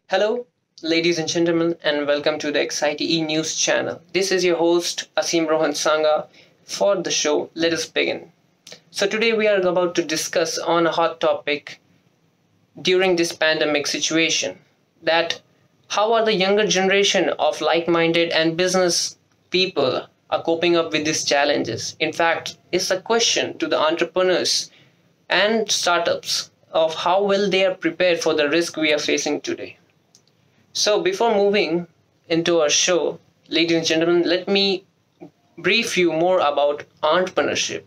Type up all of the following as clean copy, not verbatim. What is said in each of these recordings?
Hello, ladies and gentlemen, and welcome to the XITE News channel. This is your host, Asim Rohan Sangha. For the show, let us begin. So today we are about to discuss on a hot topic during this pandemic situation, that how are the younger generation of like-minded and business people are coping up with these challenges. In fact, it's a question to the entrepreneurs and startups of how well they are prepared for the risk we are facing today. So before moving into our show, ladies and gentlemen, let me brief you more about entrepreneurship.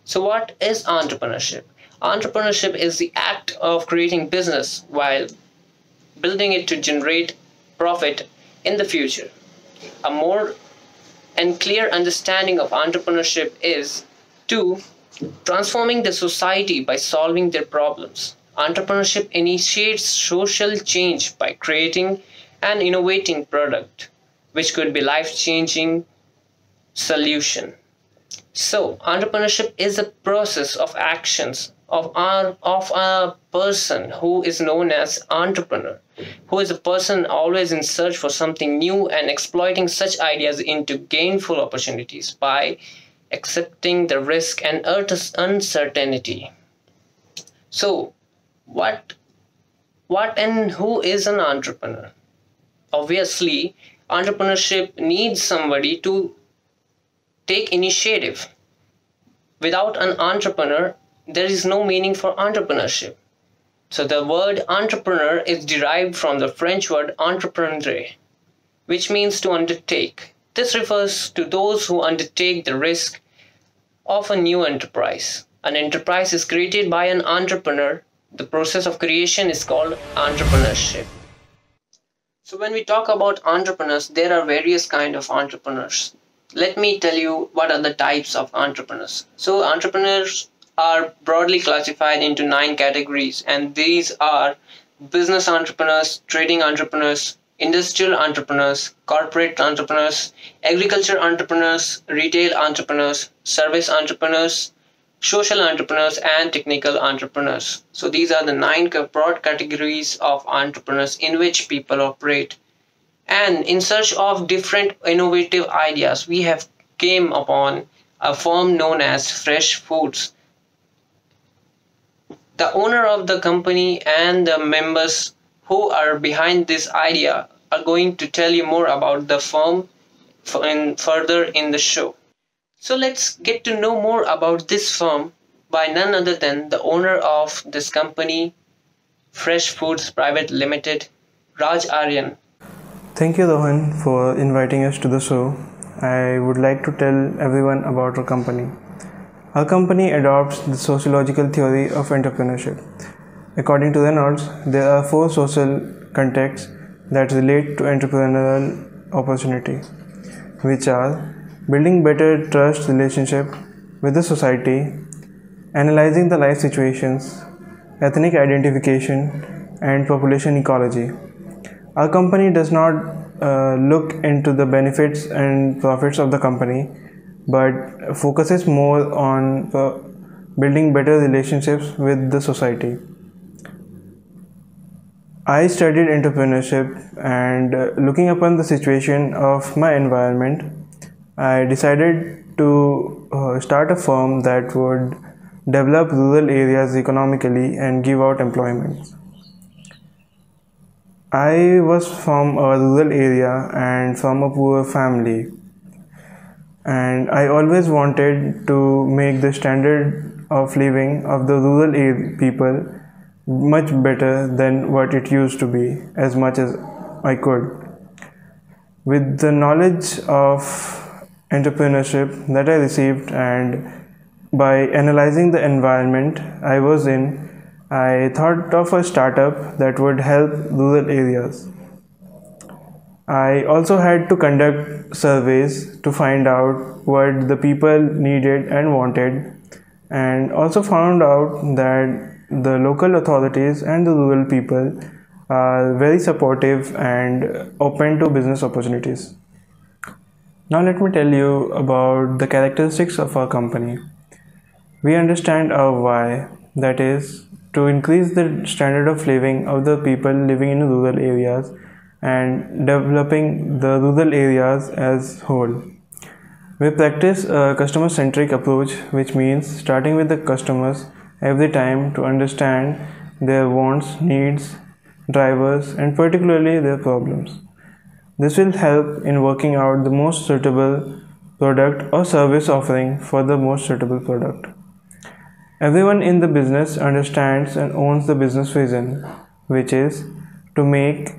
So what is entrepreneurship? Entrepreneurship is the act of creating business while building it to generate profit in the future. A more and clear understanding of entrepreneurship is 2. Transforming the society by solving their problems. Entrepreneurship initiates social change by creating an innovating product, which could be life-changing solution. So, entrepreneurship is a process of actions of a person who is known as entrepreneur, who is a person always in search for something new and exploiting such ideas into gainful opportunities by accepting the risk and uncertainty. So, what and who is an entrepreneur? Obviously, entrepreneurship needs somebody to take initiative. Without an entrepreneur, there is no meaning for entrepreneurship. So the word entrepreneur is derived from the French word entreprendre, which means to undertake. This refers to those who undertake the risk of a new enterprise. An enterprise is created by an entrepreneur. The process of creation is called entrepreneurship. So when we talk about entrepreneurs, there are various kinds of entrepreneurs. Let me tell you what are the types of entrepreneurs. So entrepreneurs are broadly classified into 9 categories, and these are business entrepreneurs, trading entrepreneurs, industrial entrepreneurs, corporate entrepreneurs, agriculture entrepreneurs, retail entrepreneurs, service entrepreneurs, social entrepreneurs, and technical entrepreneurs. So these are the 9 broad categories of entrepreneurs in which people operate. And in search of different innovative ideas, we have came upon a firm known as Fresh Foods. The owner of the company and the members who are behind this idea are going to tell you more about the firm further in the show. So let's get to know more about this firm by none other than the owner of this company, Fresh Foods Private Limited, Raj Aryan. Thank you, Rohan, for inviting us to the show. I would like to tell everyone about our company. Our company adopts the sociological theory of entrepreneurship. According to Reynolds, there are 4 social contexts that relate to entrepreneurial opportunity, which are building better trust relationship with the society, analyzing the life situations, ethnic identification, and population ecology. Our company does not look into the benefits and profits of the company, but focuses more on building better relationships with the society. I studied entrepreneurship, and looking upon the situation of my environment, I decided to start a firm that would develop rural areas economically and give out employment. I was from a rural area and from a poor family, and I always wanted to make the standard of living of the rural people much better than what it used to be, as much as I could. With the knowledge of entrepreneurship that I received, and by analyzing the environment I was in, I thought of a startup that would help rural areas. I also had to conduct surveys to find out what the people needed and wanted, and also found out that the local authorities and the rural people are very supportive and open to business opportunities. Now let me tell you about the characteristics of our company. We understand our why, that is, to increase the standard of living of the people living in rural areas and developing the rural areas as whole. We practice a customer-centric approach, which means starting with the customers every time to understand their wants, needs, drivers, and particularly their problems. This will help in working out the most suitable product or service offering for the most suitable product. Everyone in the business understands and owns the business vision, which is to make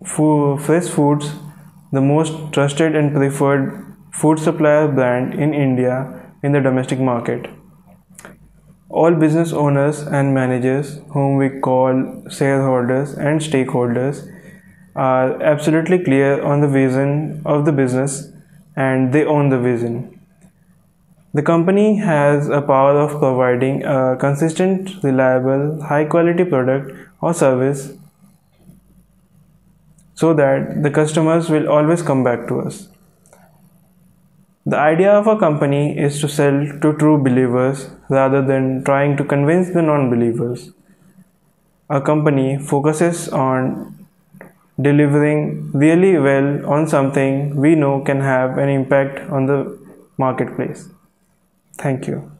fresh foods the most trusted and preferred food supplier brand in India in the domestic market. All business owners and managers, whom we call shareholders and stakeholders, are absolutely clear on the vision of the business and they own the vision. The company has a power of providing a consistent, reliable, high quality product or service so that the customers will always come back to us. The idea of a company is to sell to true believers rather than trying to convince the non-believers. A company focuses on delivering really well on something we know can have an impact on the marketplace. Thank you.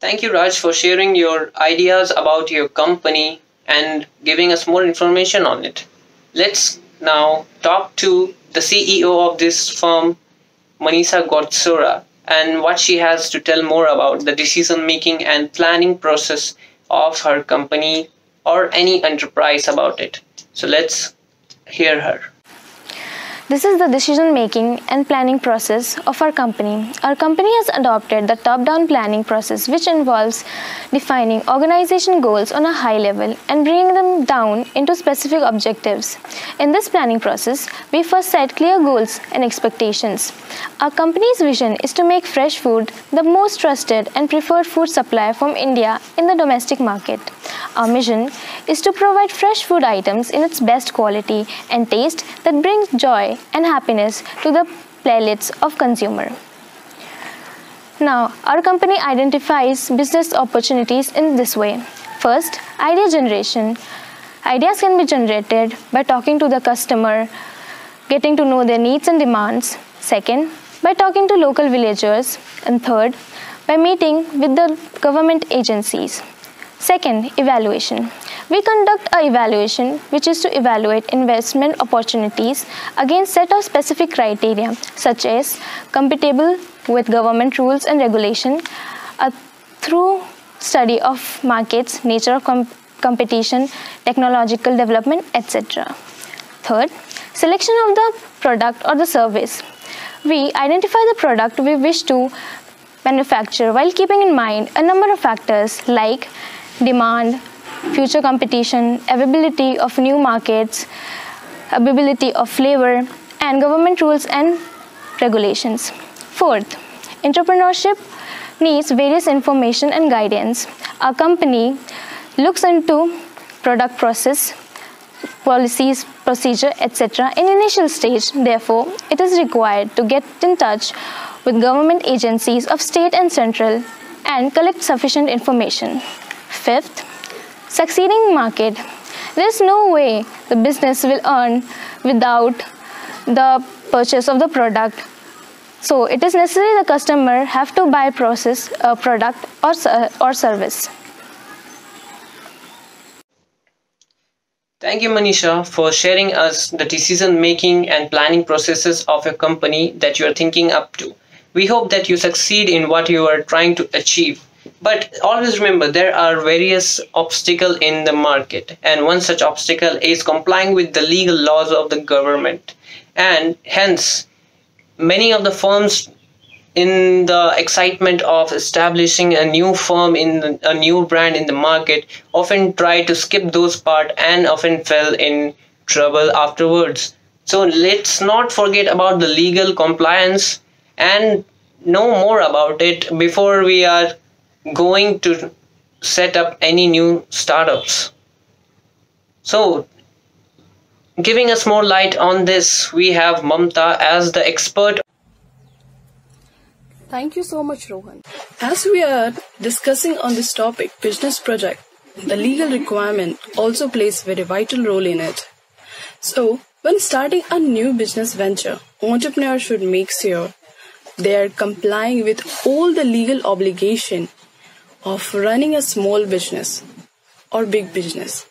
Thank you, Raj, for sharing your ideas about your company and giving us more information on it. Let's now talk to the CEO of this firm, Manisha Gotsura, and what she has to tell more about the decision making and planning process of her company or any enterprise about it. So let's hear her. This is the decision-making and planning process of our company. Our company has adopted the top-down planning process, which involves defining organization goals on a high level and bringing them down into specific objectives. In this planning process, we first set clear goals and expectations. Our company's vision is to make fresh food the most trusted and preferred food supplier from India in the domestic market. Our mission is to provide fresh food items in its best quality and taste that brings joy and happiness to the palates of consumer. Now, our company identifies business opportunities in this way. First, idea generation. Ideas can be generated by talking to the customer, getting to know their needs and demands. Second, by talking to local villagers. And third, by meeting with the government agencies. Second, evaluation. We conduct an evaluation which is to evaluate investment opportunities against set of specific criteria such as compatible with government rules and regulation, a through study of markets, nature of competition, technological development, etc. Third, selection of the product or the service. We identify the product we wish to manufacture while keeping in mind a number of factors like demand, future competition, availability of new markets, availability of flavor, and government rules and regulations. Fourth, entrepreneurship needs various information and guidance. Our company looks into product process, policies, procedure, etc. in initial stage. Therefore, it is required to get in touch with government agencies of state and central and collect sufficient information. Fifth, succeeding market. There is no way the business will earn without the purchase of the product. So it is necessary the customer have to buy process, product or service. Thank you, Manisha, for sharing us the decision-making and planning processes of a company that you are thinking up to. We hope that you succeed in what you are trying to achieve. But always remember, there are various obstacles in the market, and one such obstacle is complying with the legal laws of the government. And hence, many of the firms, in the excitement of establishing a new firm in a new brand in the market, often try to skip those parts and often fell in trouble afterwards. So let's not forget about the legal compliance and know more about it before we are going to set up any new startups. So Giving us more light on this, we have Mamta as the expert. Thank you so much, Rohan. As we are discussing on this topic, business project, the legal requirement also plays a very vital role in it. So, when starting a new business venture, entrepreneurs should make sure they are complying with all the legal obligation of running a small business or big business.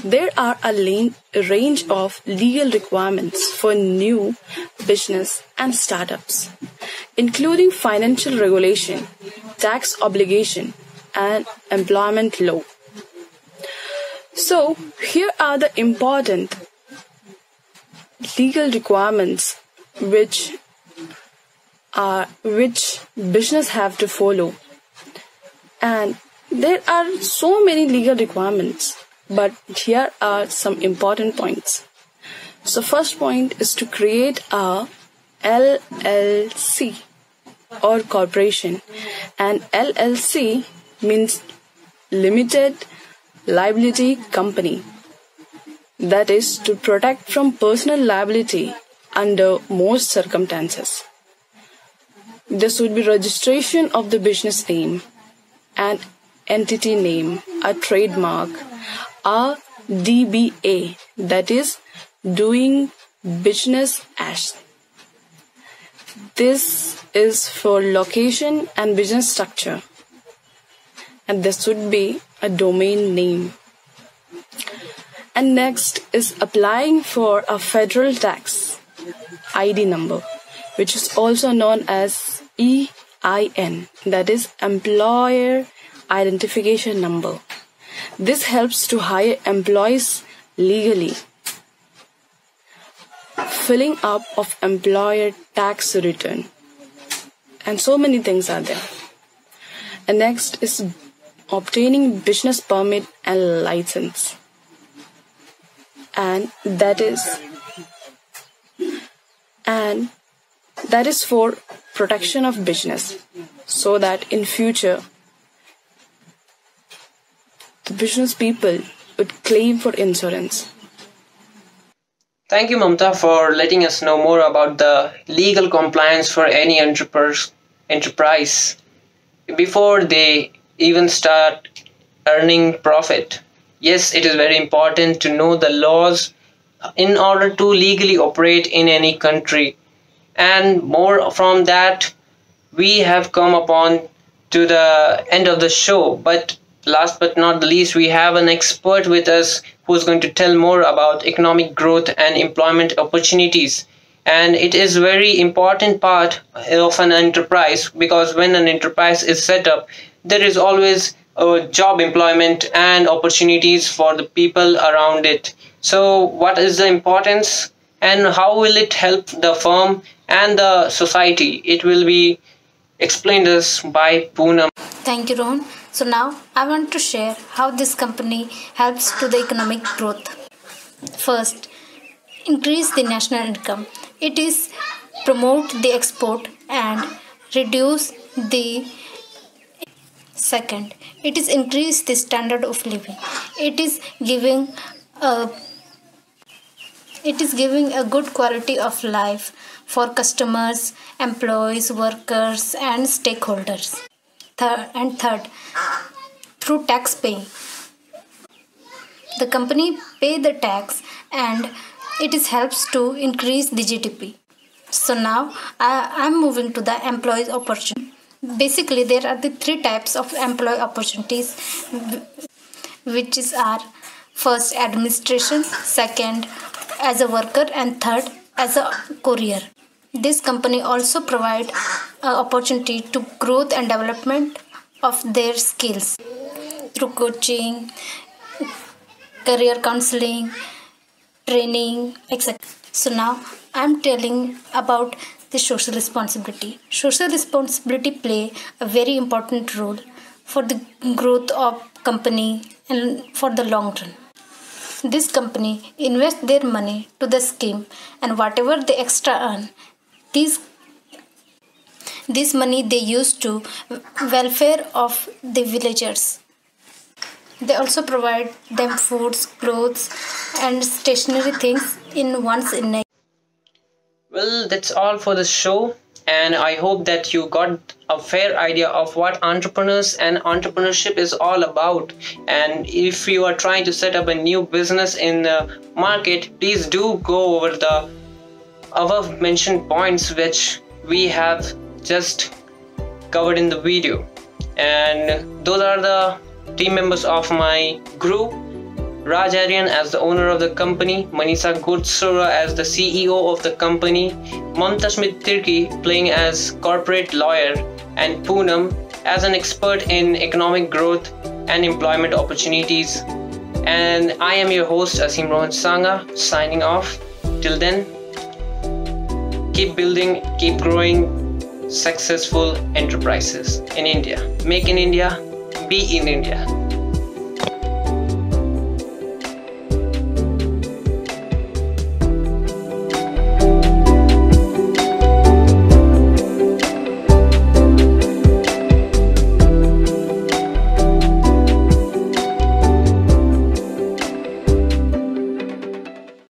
There are a range of legal requirements for new business and startups, including financial regulation, tax obligation, and employment law. So, here are the important legal requirements which business have to follow. And there are so many legal requirements, but here are some important points. So first point is to create a LLC or corporation. And LLC means Limited Liability Company. That is to protect from personal liability under most circumstances. This would be registration of the business name, an entity name, a trademark, a DBA, that is doing business as. This is for location and business structure, and this would be a domain name. And next is applying for a federal tax ID number, which is also known as EIN, that is Employer Identification Number. This helps to hire employees legally. Filling up of employer tax return. And so many things are there. And next is obtaining business permit and license. And that is for protection of business, so that in future the business people would claim for insurance. Thank you, Mamta, for letting us know more about the legal compliance for any enterprise before they even start earning profit. Yes, it is very important to know the laws in order to legally operate in any country. And more from that, we have come upon to the end of the show. But last but not the least, we have an expert with us who's going to tell more about economic growth and employment opportunities. And it is a very important part of an enterprise, because when an enterprise is set up, there is always job employment and opportunities for the people around it. So what is the importance and how will it help the firm and the society? It will be explained us by Poonam. Thank you, Rohan. So now I want to share how this company helps to the economic growth. First, increase the national income. It is promote the export and reduce the. Second, it is increase the standard of living. It is giving a good quality of life for customers, employees, workers, and stakeholders. Third, through tax paying. The company pay the tax and it is helps to increase the GDP. So now I'm moving to the employees opportunity. Basically, there are the three types of employee opportunities, which are first administration, second as a worker, and third as a courier. This company also provide opportunity to growth and development of their skills through coaching, career counseling, training, etc. So now I'm telling about the social responsibility. Social responsibility play a very important role for the growth of company and for the long run. This company invest their money to the scheme, and whatever they extra earn, this money they use to welfare of the villagers. They also provide them foods, clothes, and stationary things in one's inner. Well, that's all for the show, and I hope that you got a fair idea of what entrepreneurs and entrepreneurship is all about. And if you are trying to set up a new business in the market, please do go over the above mentioned points which we have just covered in the video. And those are the team members of my group: Raj Aryan as the owner of the company, Manisha Gutsura as the CEO of the company, Mamta Tirki playing as corporate lawyer, and Poonam as an expert in economic growth and employment opportunities. And I am your host Asim Rohan Sanga, signing off. Till then, keep building, keep growing successful enterprises in India. Make in India, be in India.